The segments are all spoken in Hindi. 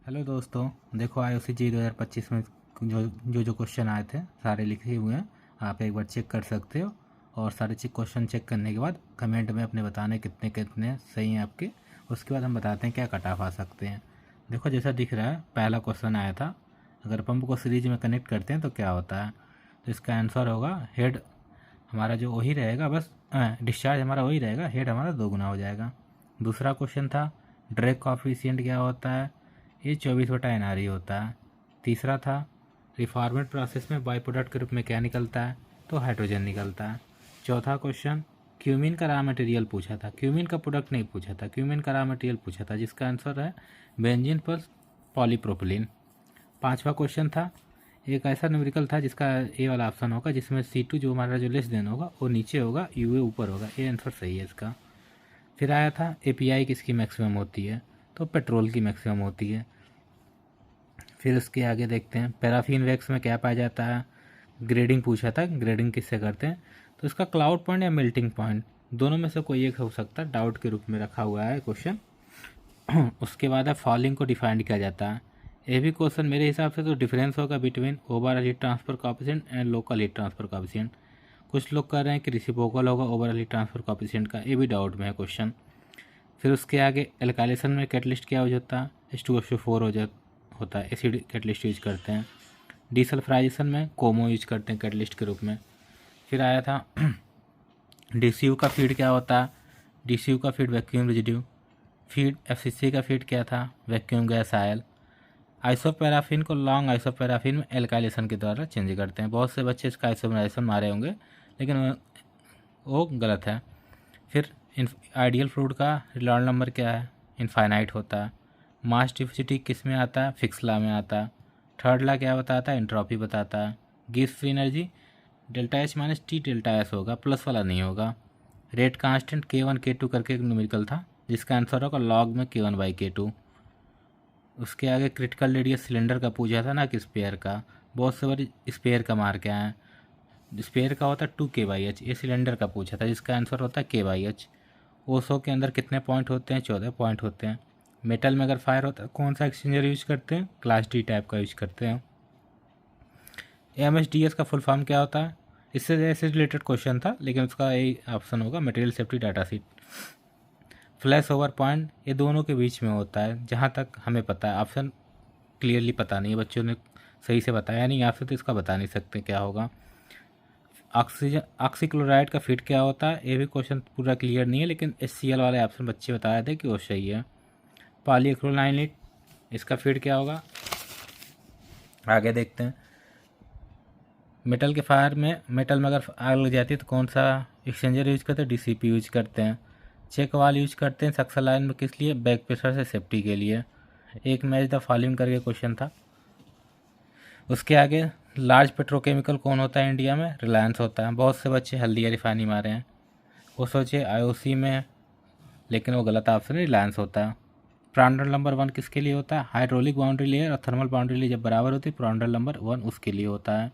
हेलो दोस्तों, देखो आईओसी जी 2025 में जो क्वेश्चन आए थे सारे लिखे हुए हैं। आप एक बार चेक कर सकते हो और सारे क्वेश्चन चेक करने के बाद कमेंट में अपने बताने कितने कितने सही हैं आपके। उसके बाद हम बताते हैं क्या कट ऑफ आ सकते हैं। देखो जैसा दिख रहा है, पहला क्वेश्चन आया था, अगर पंप को सीरीज में कनेक्ट करते हैं तो क्या होता है। तो इसका आंसर होगा हेड हमारा जो वही रहेगा, बस डिस्चार्ज हमारा वही रहेगा, हेड हमारा 2 गुना हो जाएगा। दूसरा क्वेश्चन था ड्रैग कॉफिशिएंट क्या होता है, ये 24/NRE होता है। तीसरा था रिफॉर्मेट प्रोसेस में बाई प्रोडक्ट के रूप में क्या निकलता है, तो हाइड्रोजन निकलता है। चौथा क्वेश्चन क्यूमिन का रॉ मटेरियल पूछा था, क्यूमिन का प्रोडक्ट नहीं पूछा था, क्यूमिन का रॉ मटेरियल पूछा था, जिसका आंसर है बेंजीन प्लस पॉलीप्रोपिलीन। पांचवा क्वेश्चन था एक ऐसा न्यूमेरिकल था जिसका ए वाला ऑप्शन होगा, जिसमें C2 जो हमारा जो लेस देन होगा वो नीचे होगा, यूए ऊपर होगा। ये आंसर सही है इसका। फिर आया था एपीआई किसकी मैक्सिमम होती है, तो पेट्रोल की मैक्सिमम होती है। फिर उसके आगे देखते हैं पैराफिन वैक्स में क्या पाया जाता है। ग्रेडिंग पूछा था, ग्रेडिंग किससे करते हैं, तो इसका क्लाउड पॉइंट या मेल्टिंग पॉइंट दोनों में से कोई एक हो सकता है, डाउट के रूप में रखा हुआ है क्वेश्चन। उसके बाद है फॉलिंग को डिफाइंड किया जाता है। ये भी क्वेश्चन मेरे हिसाब से तो डिफरेंस होगा between overall heat transfer coefficient and local heat transfer coefficient. कुछ लोग कह रहे हैं कि रेसिप्रोकल होगा ओवरऑल हीट ट्रांसफर कोएफिशिएंट का, ये भी डाउट में है क्वेश्चन। फिर उसके आगे एल्काइलेशन में कैटलिस्ट क्या यूज होता है, H2SO4 होता है, एसिड कैटलिस्ट यूज करते हैं। डीसल्फराइजेशन में कोमो यूज करते हैं कैटलिस्ट के रूप में। फिर आया था DCU का फीड क्या होता है, DCU का feed vacuum residue. Feed FCC का फीड क्या था, वैक्यूम गैस आयल। आइसोपैराफिन को लॉन्ग आइसोपैराफिन में एल्काइलेशन के द्वारा चेंज करते हैं। बहुत से बच्चे इसका आइसोमराइजेशन मारे होंगे, लेकिन वो गलत है। फिर आइडियल फ्लूइड का रेनॉल्ड्स नंबर क्या है, इनफाइनाइट होता है। मास डिफिसिटी किस में आता है, फिक्स लॉ में आता है। थर्ड लॉ क्या बताता है, एंट्रोपी बताता है। गिब्स फ्री एनर्जी ΔH-T∆S होगा, प्लस वाला नहीं होगा। रेट कांस्टेंट K1 K2 करके एक न्यूमेरिकल था, जिसका आंसर होगा लॉग में K1/K2। उसके आगे क्रिटिकल रेडियस सिलेंडर का पूछा था ना कि स्पेयर का, बहुत से बार स्पेयर का मार के आए हैं। स्पेयर का होता है 2K/H, ये सिलेंडर का पूछा था, जिसका आंसर होता है K/H। ओसो के अंदर कितने पॉइंट होते हैं, 14 पॉइंट होते हैं। मेटल में अगर फायर होता है कौन सा एक्सचेंजर यूज करते हैं, क्लास D टाइप का यूज करते हैं। MSDS का फुल फॉर्म क्या होता है, इससे रिलेटेड क्वेश्चन था, लेकिन उसका यही ऑप्शन होगा, material safety data sheet. Flash over point ये दोनों के बीच में होता है, जहाँ तक हमें पता है। ऑप्शन क्लियरली पता नहीं है, बच्चों ने सही से बताया नहीं आपसे, तो इसका बता नहीं सकते क्या होगा। ऑक्सीजन ऑक्सीक्लोराइड का फिट क्या होता है, ये भी क्वेश्चन पूरा क्लियर नहीं है, लेकिन HCl वाले ऑप्शन बच्चे बता रहे थे कि वो सही है। पॉलीक्लोराइड इसका फिट क्या होगा, आगे देखते हैं। मेटल के फायर में, मेटल में अगर आग लग जाती है तो कौन सा एक्सचेंजर यूज करते हैं, DCP यूज करते हैं। चेक वाल यूज करते हैं सक्शन लाइन में, किस लिए, बैक प्रेशर से सेफ्टी के लिए। एक मैच द फॉलोइंग करके क्वेश्चन था। उसके आगे लार्ज पेट्रोकेमिकल कौन होता है इंडिया में, रिलायंस होता है। बहुत से बच्चे हल्दिया रिफाइनी मारे हैं, वो सोचे IOC में, लेकिन वो गलत ऑप्शन है, रिलायंस होता है। प्रांडल नंबर 1 किसके लिए होता है, हाइड्रोलिक बाउंड्री लेयर और थर्मल बाउंड्री लेयर जब बराबर होती है, प्रांडल नंबर 1 उसके लिए होता है।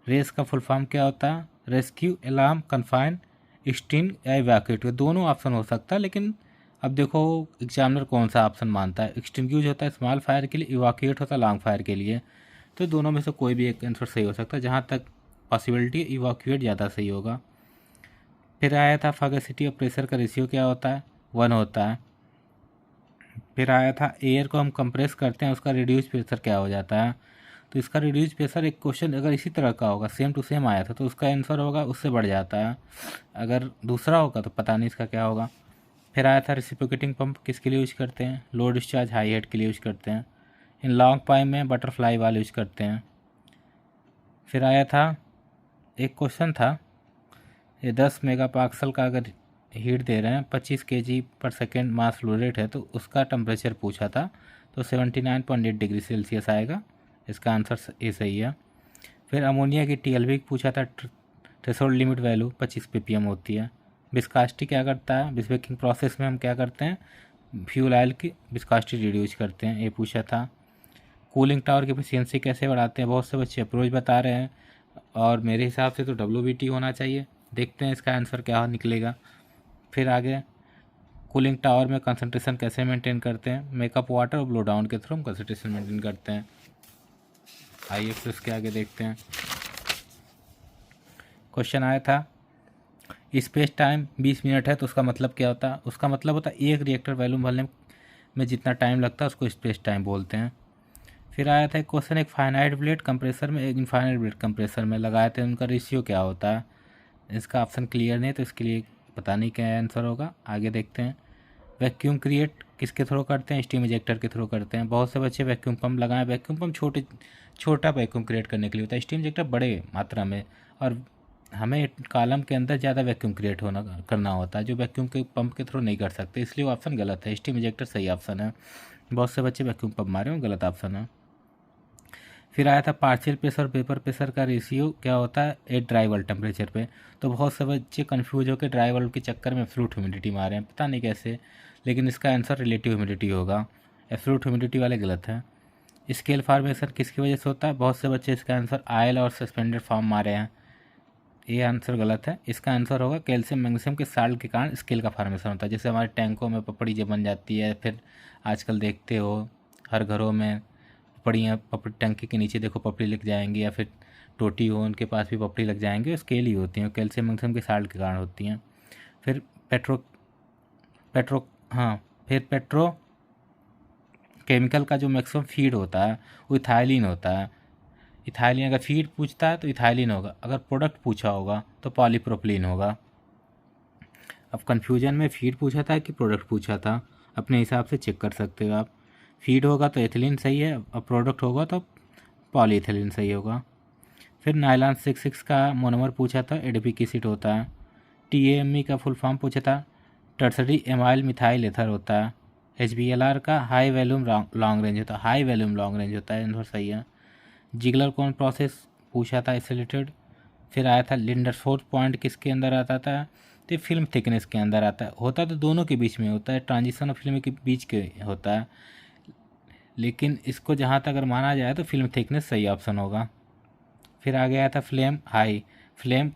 रेस का फुल फॉर्म क्या होता है, रेस्क्यू, अलार्म, कन्फाइन, एक्सटिंग या इवैक्यूएट। दोनों ऑप्शन हो सकता है, लेकिन अब देखो एग्जामिनर कौन सा ऑप्शन मानता है। एक्सटिंग्यूज होता है स्मॉल फायर के लिए, इवैक्यूएट होता है लॉन्ग फायर के लिए। तो दोनों में से कोई भी एक आंसर सही हो सकता है, जहाँ तक पॉसिबिलिटी इवैक्यूएट ज़्यादा सही होगा। फिर आया था फैगोसिटी और प्रेशर का रेशियो क्या होता है, 1 होता है। फिर आया था एयर को हम कंप्रेस करते हैं, उसका रिड्यूस प्रेशर क्या हो जाता है। तो इसका रिड्यूस प्रेशर एक क्वेश्चन अगर इसी तरह का होगा, सेम टू सेम आया था, तो उसका आंसर होगा उससे बढ़ जाता है। अगर दूसरा होगा तो पता नहीं इसका क्या होगा। फिर आया था रेसिप्रोकेटिंग पंप किसके लिए यूज करते हैं, लो डिस्चार्ज हाई हेड के लिए यूज करते हैं। इन लॉन्ग पाइप में बटरफ्लाई वाल यूज करते हैं। फिर आया था एक क्वेश्चन था, ये 10 मेगापास्कल का अगर हीट दे रहे हैं, 25 kg/सेकेंड मास फ्लो रेट है, तो उसका टेम्परेचर पूछा था, तो 79.8 डिग्री सेल्सियस आएगा। इसका आंसर ये सही है। फिर अमोनिया की TLV पूछा था, थ्रेशोल्ड लिमिट वैल्यू 25 ppm होती है। विस्कासिटी क्या करता है, विस्बेकिंग प्रोसेस में हम क्या करते हैं, फ्यूल ऑयल की विस्कासिटी रिड्यूस करते हैं, ये पूछा था। कूलिंग टावर की एफिशिएंसी कैसे बढ़ाते हैं, बहुत से बच्चे अप्रोच बता रहे हैं, और मेरे हिसाब से तो WBT होना चाहिए। देखते हैं इसका आंसर क्या निकलेगा। फिर आगे कूलिंग टावर में कंसंट्रेशन कैसे मेंटेन करते हैं, मेकअप वाटर और ब्लो डाउन के थ्रू हम कंसंट्रेशन मेंटेन करते हैं। आइए फिर उसके आगे देखते हैं। क्वेश्चन आया था स्पेस टाइम 20 मिनट है तो उसका मतलब क्या होता है, उसका मतलब होता है एक रिएक्टर वैल्यूम भरने में जितना टाइम लगता है उसको स्पेस टाइम बोलते हैं। फिर आया था एक क्वेश्चन, एक फाइनाइट ब्लेड कंप्रेसर में एक इनफाइनाइट ब्लेड कंप्रेसर में लगाए थे, उनका रेशियो क्या होता है। इसका ऑप्शन क्लियर नहीं तो इसके लिए पता नहीं क्या आंसर होगा। आगे देखते हैं। वैक्यूम क्रिएट किसके थ्रू करते हैं, स्टीम इंजेक्टर के थ्रू करते हैं। बहुत से बच्चे वैक्यूम पम्प लगाएं, वैक्यूम पम्प छोटा वैक्यूम क्रिएट करने के लिए होता है, स्टीम इंजेक्टर बड़े मात्रा में, और हमें कॉलम के अंदर ज़्यादा वैक्यूम क्रिएट करना होता है जो वैक्यूम के पंप के थ्रू नहीं कर सकते, इसलिए वो ऑप्शन गलत है। स्टीम इंजेक्टर सही ऑप्शन है। बहुत से बच्चे वैक्यूम पंप मारे हो, गलत ऑप्शन है। फिर आया था पार्शियल प्रेशर और वेपर प्रेशर का रेशियो क्या होता है एक ड्राई वाल्व टेम्परेचर पे। तो बहुत से बच्चे कंफ्यूज होकर ड्राई वाल्व के चक्कर में एब्सोल्यूट ह्यूमिडिटी मारे हैं, पता नहीं कैसे, लेकिन इसका आंसर रिलेटिव ह्यूमिडिटी होगा। एब्सोल्यूट ह्यूमिडिटी वाले गलत है। स्केल फॉर्मेशन किसकी वजह से होता है, बहुत से बच्चे इसका आंसर आयल और सस्पेंडेड फॉर्म मारे हैं, ये आंसर गलत है। इसका आंसर होगा कैल्शियम मैग्नीशियम के साल्ट के कारण स्केल का फॉर्मेशन होता है। जैसे हमारे टैंकों में पपड़ी जब बन जाती है, फिर आजकल देखते हो हर घरों में पपड़ियाँ, पपड़ी टंकी के नीचे देखो पपड़ी लग जाएंगी, या फिर टोटी हो उनके पास भी पपड़ी लग जाएंगी, स्केल ही होती हैं, कैल्शियम मैग्नीशियम के साल्ट के कारण होती हैं। फिर पेट्रो केमिकल का जो मैक्सिमम फीड होता है वो इथाइलिन होता है। इथाइलिन अगर फीड पूछता है तो इथाइलिन होगा, अगर प्रोडक्ट पूछा होगा तो पॉलीप्रोपिलीन होगा। अब कन्फ्यूजन में फीड पूछा था कि प्रोडक्ट पूछा था, अपने हिसाब से चेक कर सकते हो आप। फीड होगा तो एथिलीन सही है, और प्रोडक्ट होगा तो पॉलीइथिलीन सही होगा। फिर नाइलॉन 66 का मोनोमर पूछा था, एडीपी एसिड होता है। टीएमई का फुल फॉर्म पूछा था, टर्सरी एमाइल मिथाइल एथर होता है। एचबीएलआर का हाई वैल्यूम लॉन्ग रेंज होता है, हाई वैल्यूम लॉन्ग रेंज होता है, आंसर सही है। जिगलर कौन प्रोसेस पूछा था इससे रिलेटेड। फिर आया था लिंडरफोर्ड पॉइंट किसके अंदर आता था, तो फिल्म थिकनेस के अंदर आता है। होता तो दोनों के बीच में होता है, ट्रांजिशन और फिल्म के बीच के होता है, लेकिन इसको जहाँ तक अगर माना जाए तो फिल्म थिकनेस सही ऑप्शन होगा। फिर आ गया था फ्लेम हाई, फ्लेम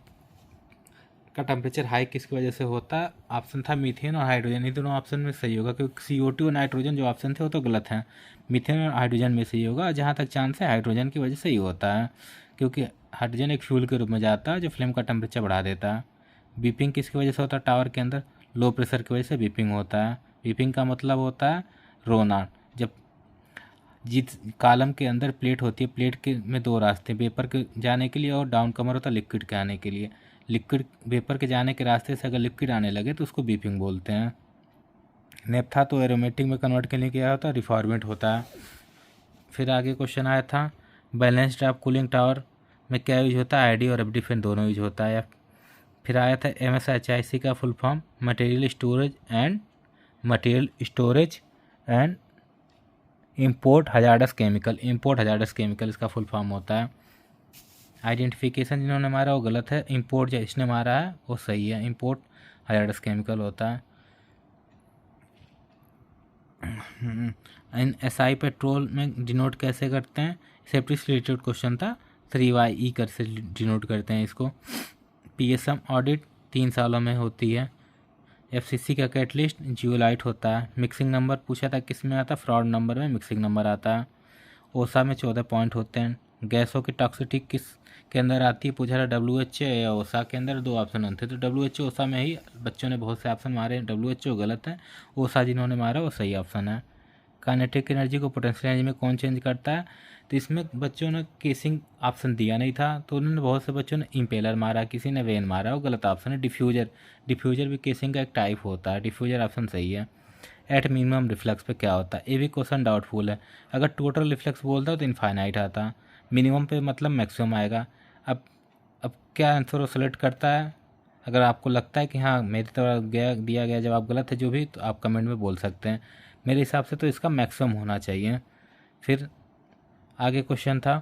का टेम्परेचर हाई किसकी वजह से होता है, ऑप्शन था मीथेन और हाइड्रोजन, ये दोनों ऑप्शन में सही होगा, क्योंकि CO2 और नाइट्रोजन जो ऑप्शन थे वो तो गलत हैं, मीथेन और हाइड्रोजन में सही होगा। जहाँ तक चांस है हाइड्रोजन की वजह से ही होता है, क्योंकि हाइड्रोजन एक फ्यूल के रूप में जाता है जो फ्लेम का टेम्परेचर बढ़ा देता है। बीपिंग किसकी वजह से होता है, टावर के अंदर लो प्रेशर की वजह से बीपिंग होता है। बीपिंग का मतलब होता है रोना, जब जिस कॉलम के अंदर प्लेट होती है, प्लेट के में दो रास्ते, वेपर के जाने के लिए और डाउन कमर होता है लिक्विड के आने के लिए। लिक्विड वेपर के जाने के रास्ते से अगर लिक्विड आने लगे तो उसको बीपिंग बोलते हैं। नेप्था तो एरोमेटिक में कन्वर्ट करने के लिए होता है, रिफॉर्मेंट होता है। फिर आगे क्वेश्चन आया था बैलेंस ड्राफ्ट कूलिंग टावर में क्या यूज होता है, आईडी और एफडी दोनों यूज होता है। फिर आया था MSHIC का full form material storage and import hazardous chemical इसका फुल फॉर्म होता है। आइडेंटिफिकेशन जिन्होंने मारा वो गलत है, इम्पोर्ट जो इसने मारा है वो सही है, इम्पोर्ट हजार्डस केमिकल होता है। SI पेट्रोल में डिनोट कैसे करते हैं, सेफ्टी से रिलेटेड क्वेश्चन था, 3YE कर से डिनोट करते हैं इसको। PSM ऑडिट 3 सालों में होती है। FCC का कैटलिस्ट जियोलाइट होता है। मिक्सिंग नंबर पूछा था किस में आता है, फ्रॉड नंबर में मिक्सिंग नंबर आता है। ओसा में 14 पॉइंट होते हैं। गैसों की टॉक्सिसिटी किस के अंदर आती है पूछा था, WHO या ओसा के अंदर, 2 ऑप्शन थे तो WHO ओसा में ही बच्चों ने बहुत से ऑप्शन मारे, WHO गलत है, ओसा जिन्होंने मारा वो सही ऑप्शन है। काइनेटिक एनर्जी को पोटेंशियल एनर्जी में कौन चेंज करता है, तो इसमें बच्चों ने केसिंग ऑप्शन दिया नहीं था तो उन्होंने बहुत से बच्चों ने इम्पेलर मारा, किसी ने वेन मारा, वो गलत ऑप्शन है। डिफ्यूजर भी केसिंग का एक टाइप होता है, डिफ्यूजर ऑप्शन सही है। एट मिनिमम रिफ्लेक्स पे क्या होता है, ये भी क्वेश्चन डाउटफुल है। अगर टोटल रिफ्लेक्स बोलता है तो इनफाइनाइट आता, मिनिमम पे मतलब मैक्सिमम आएगा। अब क्या आंसर वो सेलेक्ट करता है, अगर आपको लगता है कि हाँ मेरी तरफ दिया गया जवाब गलत है जो भी, तो आप कमेंट में बोल सकते हैं। मेरे हिसाब से तो इसका मैक्सिमम होना चाहिए। फिर आगे क्वेश्चन था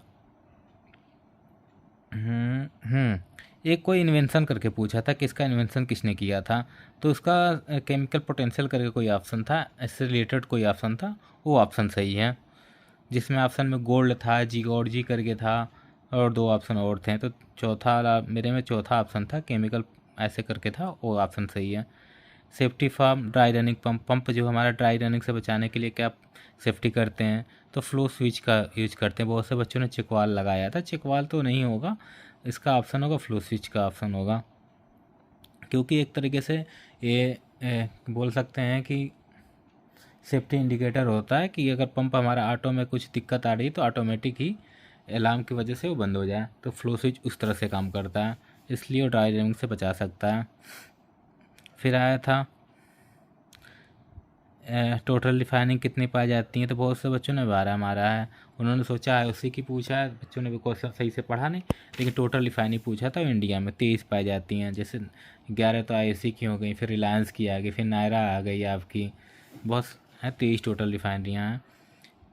एक कोई इन्वेंशन करके पूछा था, किसका इन्वेंशन किसने किया था, तो उसका केमिकल पोटेंशियल करके कोई ऑप्शन था, इससे रिलेटेड कोई ऑप्शन था, वो ऑप्शन सही है। जिसमें ऑप्शन में गोल्ड था, जी करके था, और 2 ऑप्शन और थे, तो मेरे में चौथा ऑप्शन था केमिकल ऐसे करके था, वो ऑप्शन सही है। Safety form dry running pump, pump जो हमारा ड्राई रनिंग से बचाने के लिए क्या सेफ्टी करते हैं, तो फ्लो स्विच का यूज करते हैं। बहुत से बच्चों ने चिकवाल लगाया था, चिकवाल तो नहीं होगा, इसका ऑप्शन होगा फ्लो स्विच का ऑप्शन होगा, क्योंकि एक तरीके से ये बोल सकते हैं कि सेफ्टी इंडिकेटर होता है कि अगर पंप हमारा ऑटो में कुछ दिक्कत आ रही है तो ऑटोमेटिक ही अलार्म की वजह से वो बंद हो जाए, तो फ्लो स्विच उस तरह से काम करता है, इसलिए वो ड्राई रनिंग से बचा सकता है। फिर आया था टोटल रिफाइनिंग कितनी पाई जाती है, तो बहुत से बच्चों ने 12 मारा है, उन्होंने सोचा है उसी की पूछा है, बच्चों ने भी क्वेश्चन सही से पढ़ा नहीं, लेकिन टोटल रिफाइनिंग पूछा था इंडिया में 23 पाई जाती हैं। जैसे 11 तो IOC की हो गई, फिर रिलायंस की आ गई, फिर नायरा आ गई आपकी, बहुत हैं 23 टोटल रिफाइनरियाँ हैं।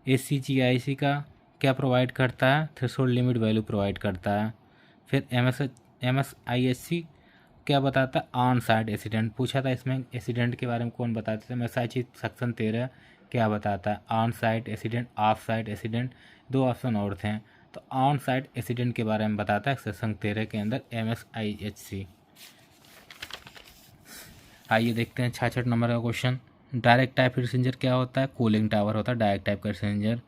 ACGIC का क्या प्रोवाइड करता है, थ्रेशोल्ड लिमिट वैल्यू प्रोवाइड करता है। फिर MSIHC क्या बताता है, ऑन साइट एक्सीडेंट पूछा था, इसमें एक्सीडेंट के बारे में कौन बताते थे, MSIHC सेक्शन 13 क्या बताता है, on site accident, of site accident, 2 option और थे, तो ऑन साइट एक्सीडेंट के बारे में बताता है सेक्शन 13 के अंदर MSIHC। आइए देखते हैं 66 नंबर का क्वेश्चन। डायरेक्ट टाइप पैसेंजर क्या होता है, कूलिंग टावर होता है डायरेक्ट टाइप पैसेंजर।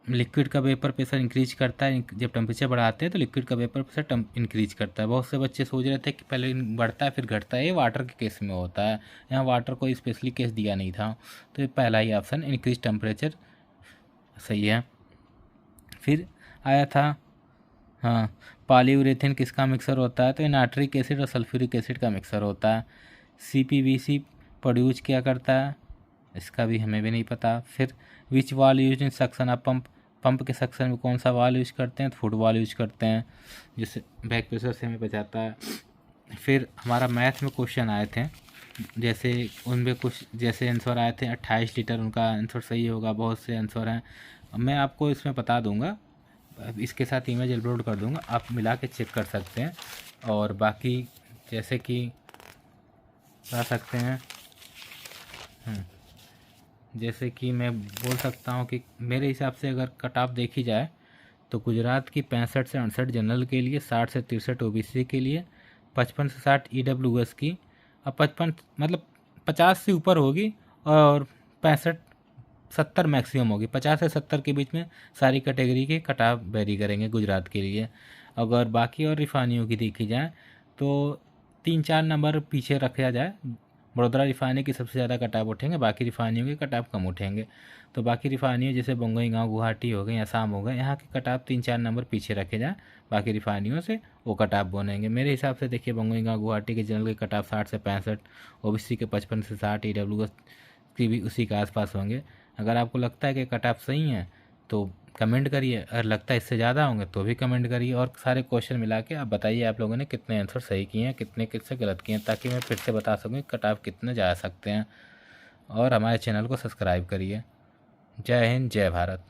लिक्विड का वेपर प्रेशर इंक्रीज करता है, जब टेम्परेचर बढ़ाते हैं तो लिक्विड का वेपर प्रेशर इंक्रीज करता है। बहुत से बच्चे सोच रहे थे कि पहले बढ़ता है फिर घटता है, ये वाटर के केस में होता है, यहाँ वाटर को स्पेशली केस दिया नहीं था, तो ये पहला ही ऑप्शन इंक्रीज टेम्परेचर सही है। फिर आया था हाँ, पॉलीयूरेथेन किसका मिक्सर होता है, तो ये नाइट्रिक एसिड और सल्फ्यूरिक एसिड का मिक्सर होता है। CPVC प्रोड्यूस क्या करता है, इसका भी हमें भी नहीं पता। फिर विच वाल use in suction of pump, pump के सक्शन में कौन सा वाल यूज करते हैं, तो फुट वाल यूज करते हैं, जिससे बैक प्रेशर से हमें बचाता है। फिर हमारा मैथ में क्वेश्चन आए थे, जैसे उनमें कुछ जैसे आंसर आए थे 28 लीटर, उनका आंसर सही होगा, बहुत से आंसर हैं, मैं आपको इसमें बता दूंगा, इसके साथ इमेज अपलोड कर दूंगा, आप मिला के चेक कर सकते हैं। और बाकी जैसे कि बता सकते हैं, जैसे कि मैं बोल सकता हूँ कि मेरे हिसाब से अगर कट ऑफ देखी जाए तो गुजरात की 65 से 68 जनरल के लिए, 60 से 63 OBC के लिए, 55 से 60 EWS की, और 55 मतलब 50 से ऊपर होगी, और 65-70 मैक्सिमम होगी, 50 से 70 के बीच में सारी कैटेगरी के कट ऑफ वेरी करेंगे गुजरात के लिए। अगर बाकी और रिफाइनरियों की देखी जाए तो 3-4 नंबर पीछे रखा जाए, बड़ोदरा रिफाइनरी की सबसे ज़्यादा कट ऑफ उठेंगे, बाकी रिफाइनरियों के कट ऑफ कम उठेंगे। तो बाकी रिफाइनरियों जैसे बंगईगांव, गुवाहाटी हो गई, असम हो गए, यहाँ के कट ऑफ 3-4 नंबर पीछे रखे जाए बाकी रिफाइनरियों से, वो कट ऑफ बनेंगे। मेरे हिसाब से देखिए बंगईगांव गुवाहाटी के जनरल के कट ऑफ 60 से 65, OBC के 55 से 60, EWS की भी उसी के आसपास होंगे। अगर आपको लगता है कि कट ऑफ सही है तो कमेंट करिए, अगर लगता है इससे ज़्यादा होंगे तो भी कमेंट करिए, और सारे क्वेश्चन मिला के आप बताइए आप लोगों ने कितने आंसर सही किए हैं, कितने किससे गलत किए हैं, ताकि मैं फिर से बता सकूँ कट ऑफ कितने जा सकते हैं। और हमारे चैनल को सब्सक्राइब करिए। जय हिंद, जय भारत।